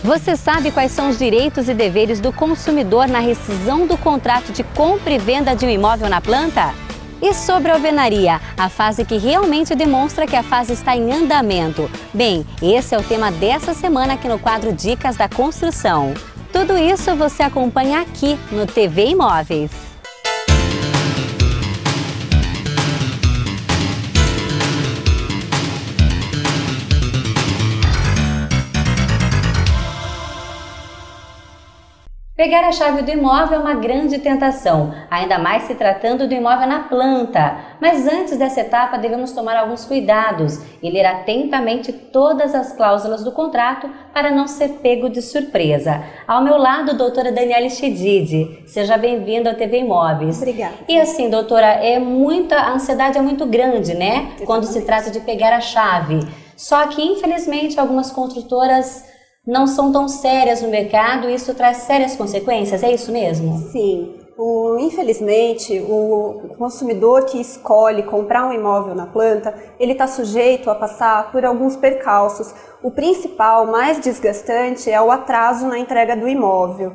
Você sabe quais são os direitos e deveres do consumidor na rescisão do contrato de compra e venda de um imóvel na planta? E sobre a alvenaria, a fase que realmente demonstra que a fase está em andamento? Bem, esse é o tema dessa semana aqui no quadro Dicas da Construção. Tudo isso você acompanha aqui no TV Imóveis. Pegar a chave do imóvel é uma grande tentação, ainda mais se tratando do imóvel na planta. Mas antes dessa etapa devemos tomar alguns cuidados e ler atentamente todas as cláusulas do contrato para não ser pego de surpresa. Ao meu lado, doutora Daniele Chedid. Seja bem-vinda ao TV Imóveis. Obrigada. E assim, doutora, a ansiedade é muito grande, né? Exatamente. Quando se trata de pegar a chave. Só que, infelizmente, algumas construtoras não são tão sérias no mercado e isso traz sérias consequências, é isso mesmo? Sim. Infelizmente, o consumidor que escolhe comprar um imóvel na planta, ele está sujeito a passar por alguns percalços. O principal, mais desgastante, é o atraso na entrega do imóvel.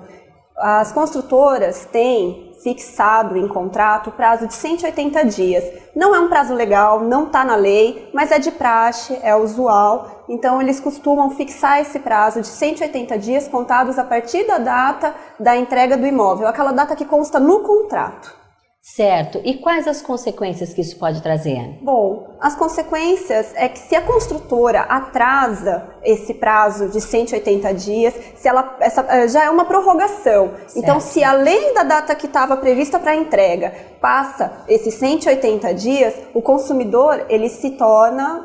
As construtoras têm fixado em contrato o prazo de 180 dias. Não é um prazo legal, não está na lei, mas é de praxe, é usual. Então eles costumam fixar esse prazo de 180 dias contados a partir da data da entrega do imóvel, aquela data que consta no contrato. Certo. E quais as consequências que isso pode trazer? Bom, as consequências é que se a construtora atrasa esse prazo de 180 dias, essa já é uma prorrogação. Certo. Então, se além da data que estava prevista para a entrega, passa esses 180 dias, o consumidor ele se torna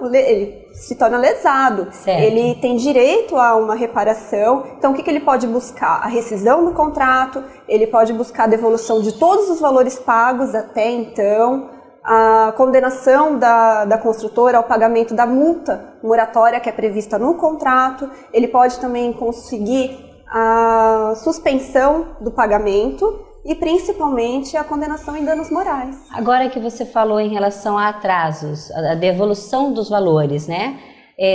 lesado. Certo. Ele tem direito a uma reparação. Então, o que ele pode buscar? A rescisão do contrato, ele pode buscar a devolução de todos os valores pagos até então, a condenação da construtora ao pagamento da multa moratória que é prevista no contrato. Ele pode também conseguir a suspensão do pagamento e principalmente a condenação em danos morais. Agora que você falou em relação a atrasos, a devolução dos valores, né?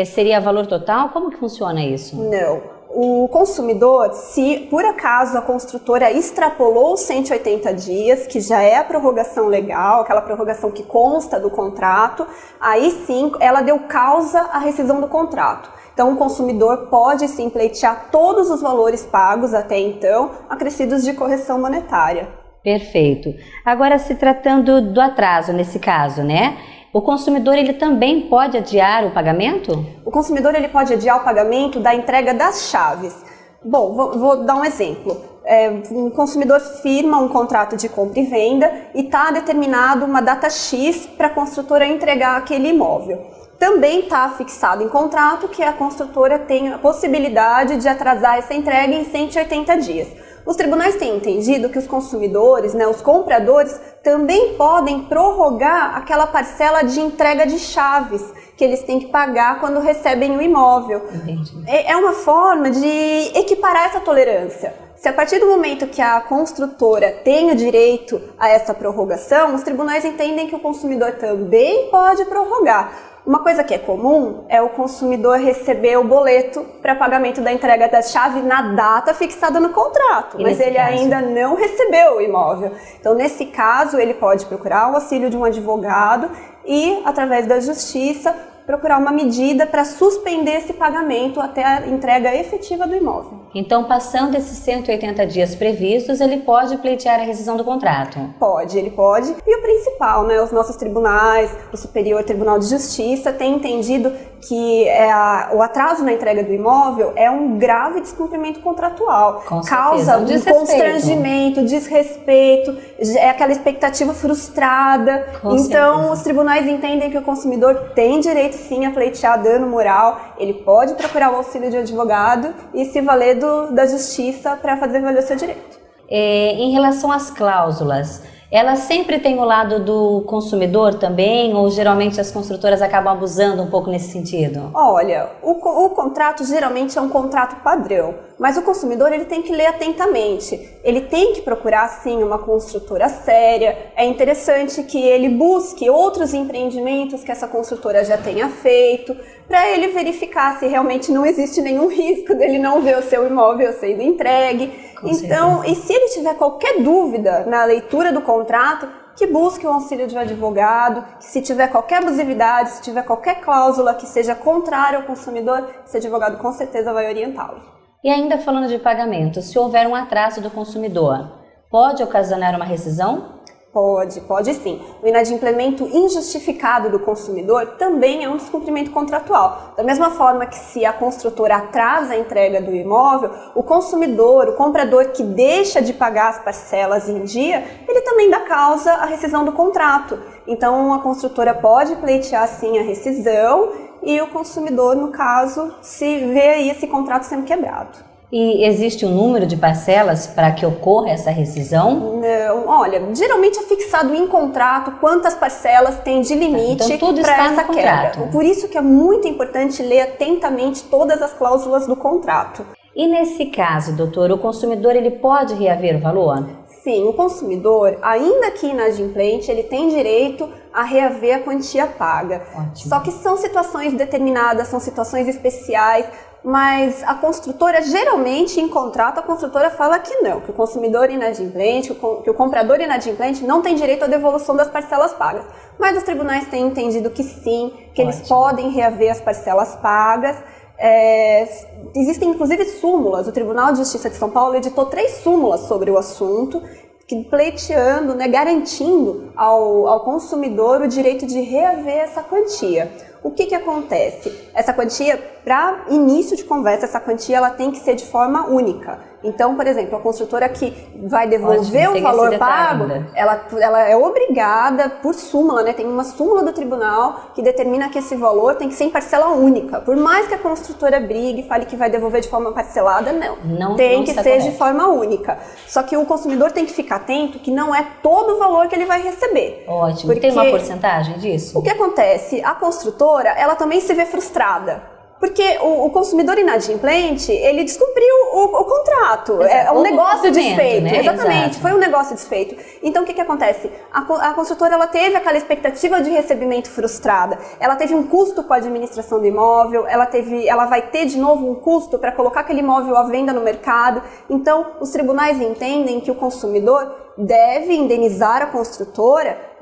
Seria valor total? Como que funciona isso? Não. O consumidor, se por acaso a construtora extrapolou os 180 dias, que já é a prorrogação legal, aquela prorrogação que consta do contrato, aí sim ela deu causa à rescisão do contrato. Então o consumidor pode sim pleitear todos os valores pagos até então, acrescidos de correção monetária. Perfeito. Agora, se tratando do atraso nesse caso, né? O consumidor ele também pode adiar o pagamento? O consumidor ele pode adiar o pagamento da entrega das chaves. Bom, vou dar um exemplo. Um consumidor firma um contrato de compra e venda e está determinado uma data X para a construtora entregar aquele imóvel. Também está fixado em contrato que a construtora tem a possibilidade de atrasar essa entrega em 180 dias. Os tribunais têm entendido que os consumidores, os compradores, também podem prorrogar aquela parcela de entrega de chaves que eles têm que pagar quando recebem o imóvel. Entendi. É uma forma de equiparar essa tolerância. Se a partir do momento que a construtora tem o direito a essa prorrogação, os tribunais entendem que o consumidor também pode prorrogar. Uma coisa que é comum é o consumidor receber o boleto para pagamento da entrega da chave na data fixada no contrato, mas ele ainda não recebeu o imóvel. Então, nesse caso, ele pode procurar o auxílio de um advogado e, através da justiça, procurar uma medida para suspender esse pagamento até a entrega efetiva do imóvel. Então, passando esses 180 dias previstos, ele pode pleitear a rescisão do contrato? Pode, ele pode. E o principal, os nossos tribunais, o Superior Tribunal de Justiça, tem entendido que o atraso na entrega do imóvel é um grave descumprimento contratual. Causa um constrangimento, desrespeito, é aquela expectativa frustrada. Então, os tribunais entendem que o consumidor tem direito sim a pleitear dano moral, ele pode procurar o auxílio de advogado e se valer da justiça para fazer valer o seu direito. Em relação às cláusulas, ela sempre tem o lado do consumidor também, ou geralmente as construtoras acabam abusando um pouco nesse sentido? Olha, o contrato geralmente é um contrato padrão, mas o consumidor ele tem que ler atentamente. Ele tem que procurar, sim, uma construtora séria. É interessante que ele busque outros empreendimentos que essa construtora já tenha feito. para ele verificar se realmente não existe nenhum risco dele não ver o seu imóvel sendo entregue. Então, e se ele tiver qualquer dúvida na leitura do contrato, que busque o auxílio de um advogado, que se tiver qualquer abusividade, se tiver qualquer cláusula que seja contrária ao consumidor, esse advogado com certeza vai orientá-lo. E ainda falando de pagamento, se houver um atraso do consumidor, pode ocasionar uma rescisão? Pode sim. O inadimplemento injustificado do consumidor também é um descumprimento contratual. Da mesma forma que se a construtora atrasa a entrega do imóvel, o consumidor, o comprador que deixa de pagar as parcelas em dia, ele também dá causa à rescisão do contrato. Então a construtora pode pleitear sim a rescisão e o consumidor, no caso, se vê aí esse contrato sendo quebrado. E existe um número de parcelas para que ocorra essa rescisão? Não, olha, geralmente é fixado em contrato quantas parcelas tem de limite para essa quebra. Por isso que é muito importante ler atentamente todas as cláusulas do contrato. E nesse caso, doutor, o consumidor ele pode reaver o valor? Sim, o consumidor, ainda que inadimplente, ele tem direito a reaver a quantia paga. Ótimo. Só que são situações determinadas, são situações especiais, mas a construtora, geralmente em contrato, a construtora fala que não, que o consumidor inadimplente, que o comprador inadimplente não tem direito à devolução das parcelas pagas. Mas os tribunais têm entendido que sim, que eles podem reaver as parcelas pagas. Existem inclusive súmulas, o Tribunal de Justiça de São Paulo editou 3 súmulas sobre o assunto, que pleiteando, garantindo ao consumidor o direito de reaver essa quantia. O que acontece? Essa quantia, para início de conversa, essa quantia ela tem que ser de forma única. Então, por exemplo, a construtora que vai devolver o valor pago, ela é obrigada, por súmula, tem uma súmula do tribunal que determina que esse valor tem que ser em parcela única. Por mais que a construtora brigue e fale que vai devolver de forma parcelada, não tem que ser de forma única. Só que o consumidor tem que ficar atento que não é todo o valor que ele vai receber. Ótimo. Porque tem uma porcentagem disso? O que acontece? A construtora, ela também se vê frustrada. Porque o consumidor inadimplente, ele descumpriu o contrato. É um negócio desfeito. Né? Exatamente, Exato. Foi um negócio desfeito. Então, o que acontece? A construtora, ela teve aquela expectativa de recebimento frustrada. Ela teve um custo com a administração do imóvel, ela vai ter de novo um custo para colocar aquele imóvel à venda no mercado. Então, os tribunais entendem que o consumidor deve indenizar a construtora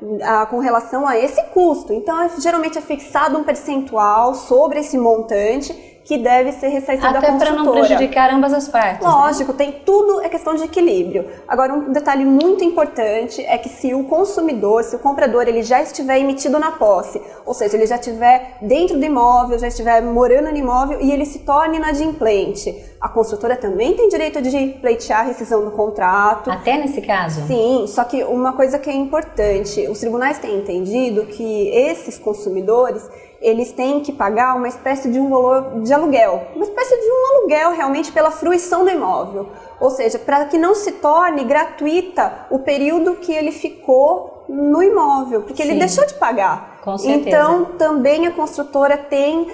com relação a esse custo. Então, geralmente é fixado um percentual sobre esse montante que deve ser ressarcido à construtora. Até para não prejudicar ambas as partes. Lógico, tudo é questão de equilíbrio. Agora, um detalhe muito importante é que se o consumidor, se o comprador, ele já estiver emitido na posse, ou seja, ele já estiver dentro do imóvel, já estiver morando no imóvel e ele se torne inadimplente, a construtora também tem direito de pleitear a rescisão do contrato. Até nesse caso? Sim, só que uma coisa que é importante, os tribunais têm entendido que esses consumidores, eles têm que pagar uma espécie de um valor de aluguel, uma espécie de um aluguel realmente pela fruição do imóvel, ou seja, para que não se torne gratuita o período que ele ficou no imóvel, porque ele deixou de pagar. Com certeza. Então, também a construtora tem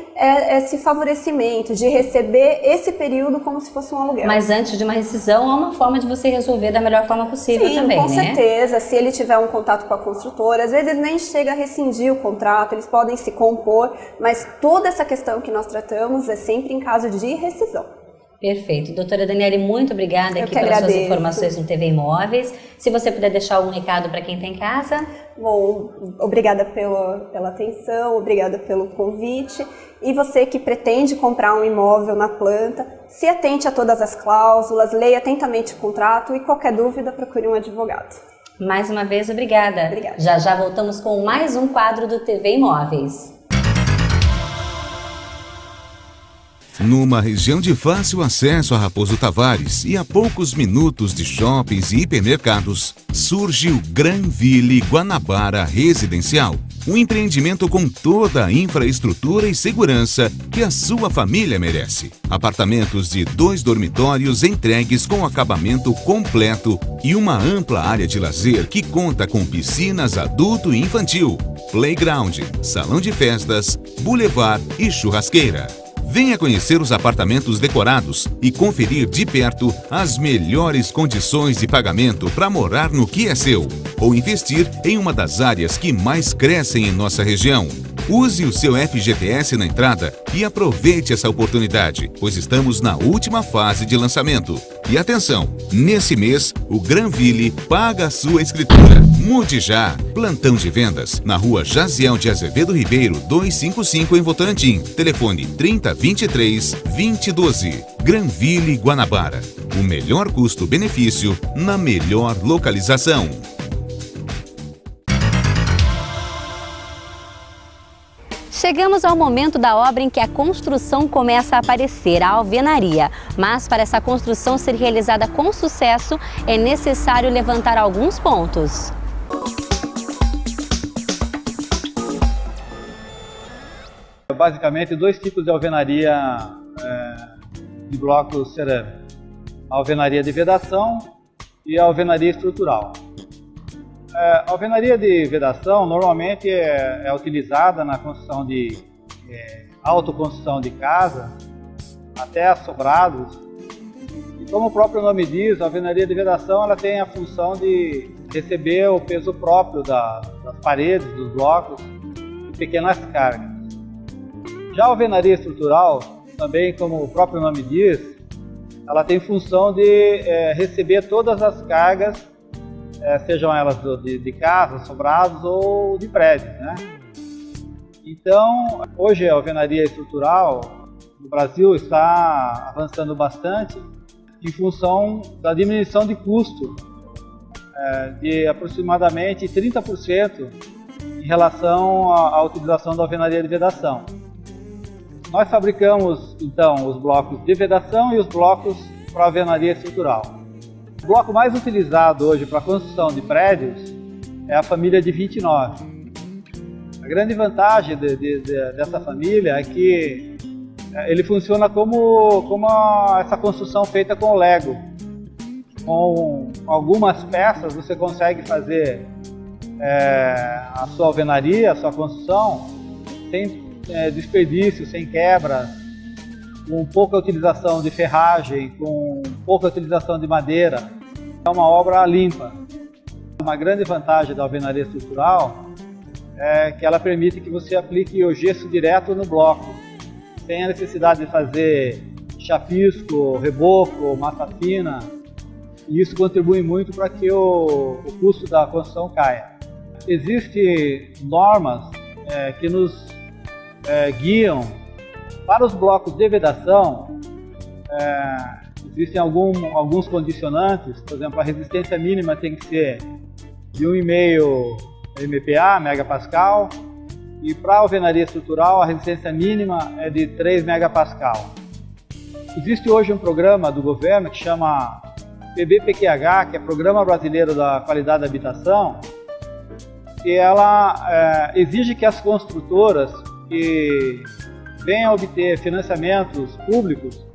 esse favorecimento de receber esse período como se fosse um aluguel. Mas antes de uma rescisão, há uma forma de você resolver da melhor forma possível também, com certeza. Se ele tiver um contato com a construtora, às vezes nem chega a rescindir o contrato, eles podem se compor, mas toda essa questão que nós tratamos é sempre em caso de rescisão. Perfeito. Doutora Daniele, muito obrigada aqui pelas suas informações no TV Imóveis. Se você puder deixar algum recado para quem está em casa. Bom, obrigada pela atenção, obrigada pelo convite. E você que pretende comprar um imóvel na planta, se atente a todas as cláusulas, leia atentamente o contrato e qualquer dúvida, procure um advogado. Mais uma vez, obrigada. Obrigada. Já voltamos com mais um quadro do TV Imóveis. Numa região de fácil acesso a Raposo Tavares e a poucos minutos de shoppings e hipermercados, surge o Granville Guanabara Residencial. Um empreendimento com toda a infraestrutura e segurança que a sua família merece. Apartamentos de 2 dormitórios entregues com acabamento completo e uma ampla área de lazer que conta com piscinas adulto e infantil, playground, salão de festas, boulevard e churrasqueira. Venha conhecer os apartamentos decorados e conferir de perto as melhores condições de pagamento para morar no que é seu ou investir em uma das áreas que mais crescem em nossa região. Use o seu FGTS na entrada e aproveite essa oportunidade, pois estamos na última fase de lançamento. E atenção, nesse mês, o Granville paga a sua escritura. Mude já! Plantão de vendas na rua Jaziel de Azevedo Ribeiro, 255 em Votorantim. Telefone 3023-2012. Granville, Guanabara. O melhor custo-benefício na melhor localização. Chegamos ao momento da obra em que a construção começa a aparecer, a alvenaria. Mas para essa construção ser realizada com sucesso, é necessário levantar alguns pontos. Basicamente, dois tipos de alvenaria de blocos cerâmicos. A alvenaria de vedação e a alvenaria estrutural. A alvenaria de vedação normalmente é utilizada na construção de autoconstrução de casa, até assobrados. E como o próprio nome diz, a alvenaria de vedação ela tem a função de receber o peso próprio das paredes, dos blocos, de pequenas cargas. Já a alvenaria estrutural, também como o próprio nome diz, ela tem função de receber todas as cargas, sejam elas de casas, sobrados ou de prédios, né? Então, hoje a alvenaria estrutural no Brasil está avançando bastante em função da diminuição de custo de aproximadamente 30% em relação à utilização da alvenaria de vedação. Nós fabricamos, então, os blocos de vedação e os blocos para alvenaria estrutural. O bloco mais utilizado hoje para a construção de prédios é a família de 29. A grande vantagem dessa família é que ele funciona como essa construção feita com Lego. Com algumas peças você consegue fazer a sua alvenaria, a sua construção, sem desperdício, sem quebra, com pouca utilização de ferragem, com pouca utilização de madeira. É uma obra limpa. Uma grande vantagem da alvenaria estrutural é que ela permite que você aplique o gesso direto no bloco, sem a necessidade de fazer chapisco, reboco, massa fina, e isso contribui muito para que o custo da construção caia. Existem normas que nos guiam para os blocos de vedação. Existem alguns condicionantes, por exemplo, a resistência mínima tem que ser de 1,5 MPa, megapascal, e para a alvenaria estrutural a resistência mínima é de 3 megapascal. Existe hoje um programa do governo que chama PBPQH, que é Programa Brasileiro da Qualidade da Habitação, que ela exige que as construtoras que venham a obter financiamentos públicos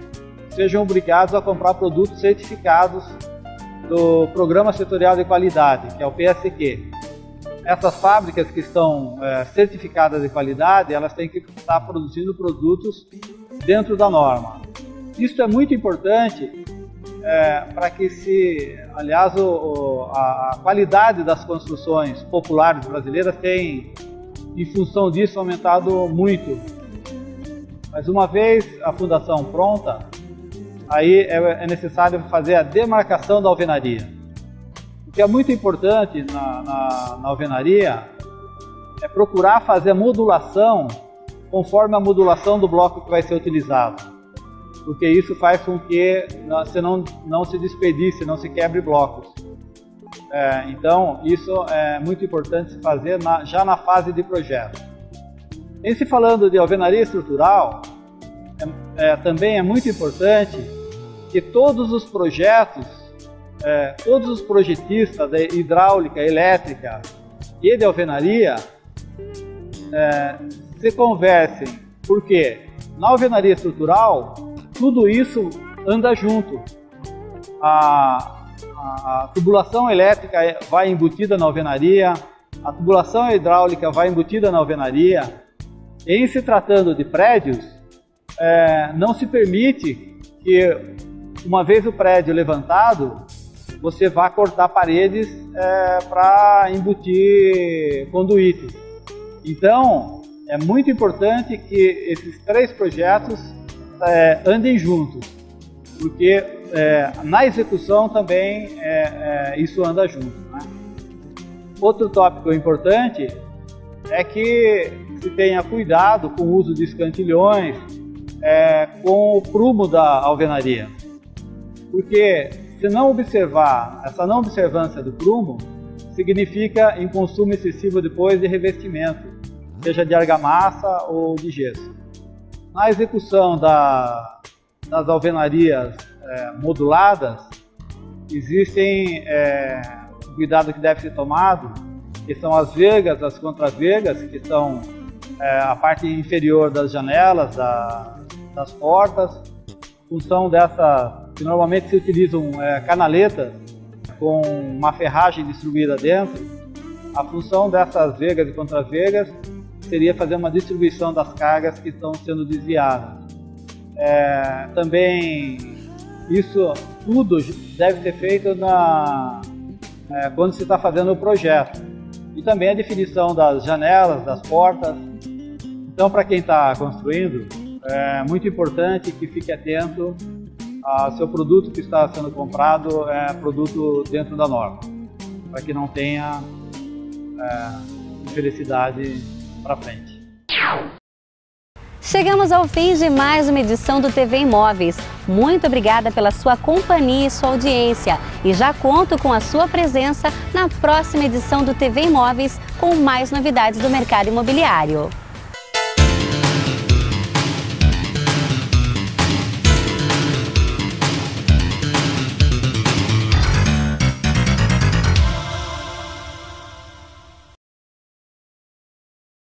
sejam obrigados a comprar produtos certificados do Programa Setorial de Qualidade, que é o PSQ. Essas fábricas que estão certificadas de qualidade, elas têm que estar produzindo produtos dentro da norma. Isso é muito importante para que aliás, a qualidade das construções populares brasileiras tem, em função disso, aumentado muito. Mas uma vez a fundação pronta, aí é necessário fazer a demarcação da alvenaria. O que é muito importante na alvenaria é procurar fazer a modulação conforme a modulação do bloco que vai ser utilizado, porque isso faz com que você não se desperdice, não se quebre blocos. Então, isso é muito importante se fazer já na fase de projeto. Em se falando de alvenaria estrutural, também é muito importante que todos os projetos, todos os projetistas de hidráulica, elétrica e de alvenaria se conversem, porque na alvenaria estrutural tudo isso anda junto. A tubulação elétrica vai embutida na alvenaria, a tubulação hidráulica vai embutida na alvenaria. Em se tratando de prédios, não se permite que, uma vez o prédio levantado, você vá cortar paredes para embutir conduítes. Então, é muito importante que esses 3 projetos andem juntos, porque na execução também isso anda junto, né? Outro tópico importante é que se tenha cuidado com o uso de escantilhões, com o prumo da alvenaria, porque se não observar, essa não observância do prumo significa em consumo excessivo depois de revestimento, seja de argamassa ou de gesso. Na execução das alvenarias moduladas, existem cuidado que deve ser tomado, que são as vergas, as contravergas, que são a parte inferior das janelas, das portas. A função dessa, que normalmente se utilizam canaletas com uma ferragem distribuída dentro, a função dessas vergas e contravergas seria fazer uma distribuição das cargas que estão sendo desviadas. Também isso tudo deve ser feito quando se está fazendo o projeto. E também a definição das janelas, das portas. Então, para quem está construindo, é muito importante que fique atento ao seu produto que está sendo comprado, produto dentro da norma, para que não tenha infelicidade para frente. Chegamos ao fim de mais uma edição do TV Imóveis. Muito obrigada pela sua companhia e sua audiência. E já conto com a sua presença na próxima edição do TV Imóveis com mais novidades do mercado imobiliário.